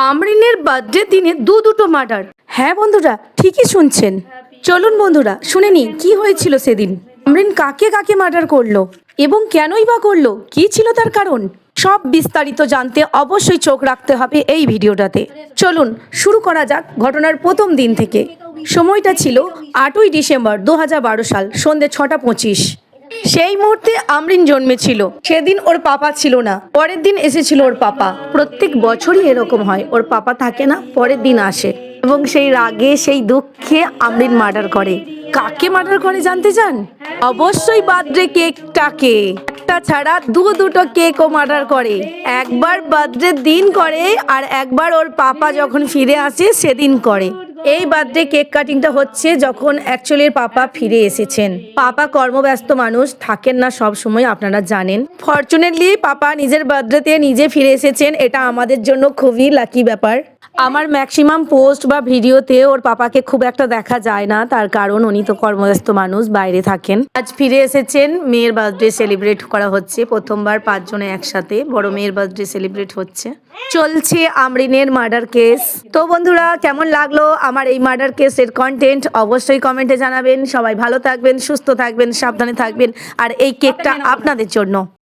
আমরিনের birthday দিনে দুটো murder. হ্যাঁ বন্ধুরা, ঠিকই শুনছেন। চলুন বন্ধুরা শুনে নিই কি হয়েছিল সেদিন। আমরিন কাকে কাকে মার্ডার করলো এবং কেনই বা করলো, কি ছিল তার কারণ, সব বিস্তারিত জানতে অবশ্যই চোখ রাখতে হবে এই ভিডিওটাতে। চলুন শুরু করা যাক ঘটনার প্রথম দিন থেকে। সময়টা ছিল 8ই ডিসেম্বর 2012 সাল, সন্ধ্যে 6:25। সেই মুহূর্তে আমরিন জন্মেছিল। সেদিন ওর পাপা ছিল না, পরের দিন এসেছিল ওর পাপা। প্রত্যেক বছরই এরকম হয়, ওর পাপা থাকে না, পরের দিন আসে এবং সেই রাগে সেই দুঃখে আমরিন মার্ডার করে। কাকে মার্ডার করে জানতে চান? অবশ্যই বার্থডে কেকটাকে। একটা ছাড়া দুটো কেকও মার্ডার করে। একবার বার্থডে দিন করে আর একবার ওর পাপা যখন ফিরে আসে সেদিন করে। এই বার্থডে কেক কাটিংটা হচ্ছে যখন অ্যাকচুয়ালি পাপা ফিরে এসেছেন। পাপা কর্মব্যস্ত মানুষ, থাকেন না সব সময়, আপনারা জানেন। ফরচুনেটলি পাপা নিজের বার্থডেতে নিজে ফিরে এসেছেন, এটা আমাদের জন্য খুবই লাকি ব্যাপার। আমার ম্যাক্সিমাম পোস্ট বা ভিডিওতে ওর পাপাকে খুব একটা দেখা যায় না, তার কারণ উনি তো কর্মব্যস্ত মানুষ, বাইরে থাকেন। আজ ফিরে এসেছেন, মেয়ের বার্থডে সেলিব্রেট করা হচ্ছে। প্রথমবার 5 জনে একসাথে বড় মেয়ের বার্থডে সেলিব্রেট হচ্ছে। চলছে আমরিনের মার্ডার কেস। তো বন্ধুরা, কেমন লাগলো আমার এই মার্ডার কেসের কন্টেন্ট অবশ্যই কমেন্টে জানাবেন। সবাই ভালো থাকবেন, সুস্থ থাকবেন, সাবধানে থাকবেন। আর এই কেকটা আপনাদের জন্য।